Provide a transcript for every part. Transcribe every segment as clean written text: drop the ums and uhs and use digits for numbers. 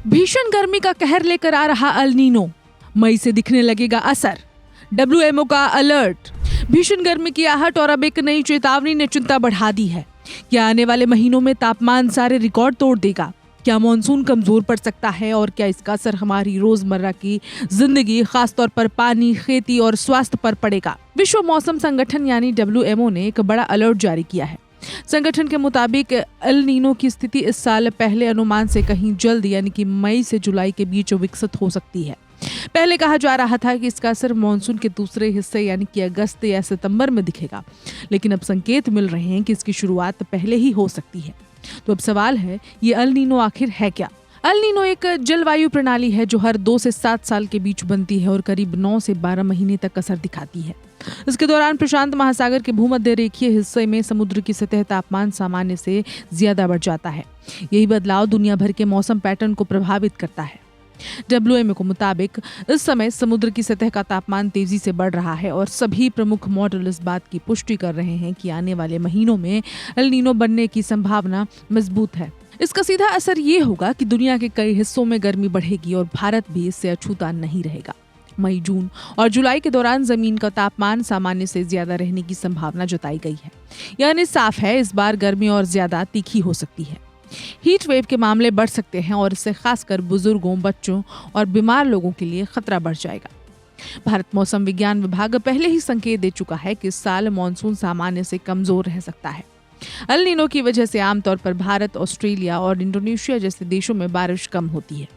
भीषण गर्मी का कहर लेकर आ रहा अल नीनो, मई से दिखने लगेगा असर। WMO का अलर्ट। भीषण गर्मी की आहट और अब एक नई चेतावनी ने चिंता बढ़ा दी है। क्या आने वाले महीनों में तापमान सारे रिकॉर्ड तोड़ देगा? क्या मानसून कमजोर पड़ सकता है और क्या इसका असर हमारी रोजमर्रा की जिंदगी, खासतौर पर पानी, खेती और स्वास्थ्य पर पड़ेगा? विश्व मौसम संगठन यानी WMO ने एक बड़ा अलर्ट जारी किया है। संगठन के मुताबिक एल नीनो की स्थिति इस साल पहले अनुमान से कहीं जल्द यानी कि मई से जुलाई के बीच विकसित हो सकती है। पहले कहा जा रहा था कि इसका असर मानसून के दूसरे हिस्से यानी कि अगस्त या सितंबर में दिखेगा, लेकिन अब संकेत मिल रहे हैं कि इसकी शुरुआत पहले ही हो सकती है। तो अब सवाल है, ये एल नीनो आखिर है क्या? एल नीनो एक जलवायु प्रणाली है जो हर 2 से 7 साल के बीच बनती है और करीब 9 से 12 महीने तक असर दिखाती है। इसके दौरान प्रशांत महासागर के भूमध्य रेखीय हिस्से में समुद्र की सतह तापमान सामान्य से ज्यादा बढ़ जाता है। यही बदलाव दुनिया भर के मौसम पैटर्न को प्रभावित करता है। WMO के मुताबिक इस समय समुद्र की सतह का तापमान तेजी से बढ़ रहा है और सभी प्रमुख मॉडल इस बात की पुष्टि कर रहे हैं कि आने वाले महीनों में एल नीनो बनने की संभावना मजबूत है। इसका सीधा असर ये होगा कि दुनिया के कई हिस्सों में गर्मी बढ़ेगी और भारत भी इससे अछूता नहीं रहेगा। मई, जून और जुलाई के दौरान जमीन का तापमान सामान्य से ज्यादा रहने की संभावना जताई गई है। यानी साफ है, इस बार गर्मी और ज्यादा तीखी हो सकती है। हीट वेव के मामले बढ़ सकते हैं और इससे खासकर बुजुर्गों, बच्चों और बीमार लोगों के लिए खतरा बढ़ जाएगा। भारत मौसम विज्ञान विभाग पहले ही संकेत दे चुका है कि इस साल मानसून सामान्य से कमजोर रह सकता है। एल नीनो की वजह से आमतौर पर भारत, ऑस्ट्रेलिया और इंडोनेशिया जैसे देशों में बारिश कम होती है।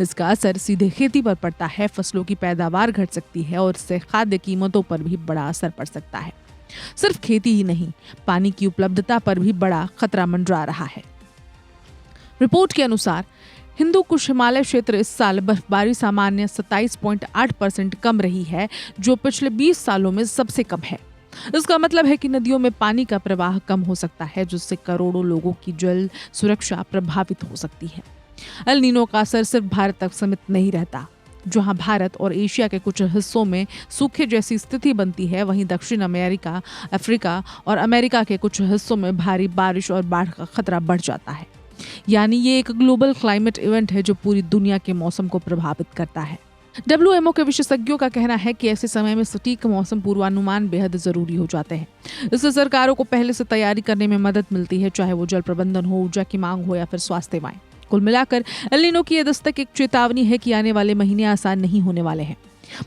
इसका असर सीधे खेती पर पड़ता है, फसलों की पैदावार घट सकती है और इससे खाद्य कीमतों पर भी बड़ा असर पड़ सकता है। सिर्फ खेती ही नहीं, पानी की उपलब्धता पर भी बड़ा खतरा मंडरा रहा है। रिपोर्ट के अनुसार हिंदू कुश हिमालय क्षेत्र इस साल बर्फबारी सामान्य 27.8% कम रही है, जो पिछले 20 सालों में सबसे कम है। इसका मतलब है कि नदियों में पानी का प्रवाह कम हो सकता है, जिससे करोड़ों लोगों की जल सुरक्षा प्रभावित हो सकती है। एल नीनो का असर सिर्फ भारत तक सीमित नहीं रहता। जहां भारत और एशिया के कुछ हिस्सों में सूखे जैसी स्थिति बनती है, वहीं दक्षिण अमेरिका, अफ्रीका और अमेरिका के कुछ हिस्सों में भारी बारिश और बाढ़ का खतरा बढ़ जाता है। यानी ये एक ग्लोबल क्लाइमेट इवेंट है जो पूरी दुनिया के मौसम को प्रभावित करता है। WMO के विशेषज्ञों का कहना है कि ऐसे समय में सटीक मौसम पूर्वानुमान बेहद जरूरी हो जाते हैं। इससे सरकारों को पहले से तैयारी करने में मदद मिलती है, चाहे वो जल प्रबंधन हो, ऊर्जा की मांग हो या फिर स्वास्थ्य सेवाएं। कुल मिलाकर एल नीनो की यह दस्तक एक चेतावनी है कि आने वाले महीने आसान नहीं होने वाले हैं।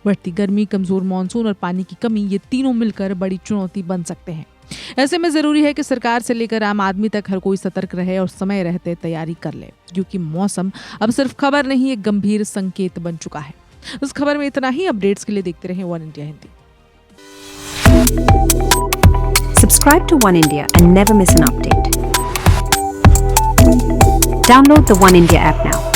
बढ़ती गर्मी, कमजोर मानसून और पानी की कमी, ये तीनों मिलकर बड़ी चुनौती बन सकते हैं। ऐसे में जरूरी है कि सरकार से लेकर आम आदमी तक हर कोई सतर्क रहे और समय रहते तैयारी कर ले, क्योंकि मौसम अब सिर्फ खबर नहीं, एक गंभीर संकेत बन चुका है। इस खबर में इतना ही। अपडेट्स के लिए देखते रहें one India Hindi. Subscribe to One India and never miss an update. Download the One India app now.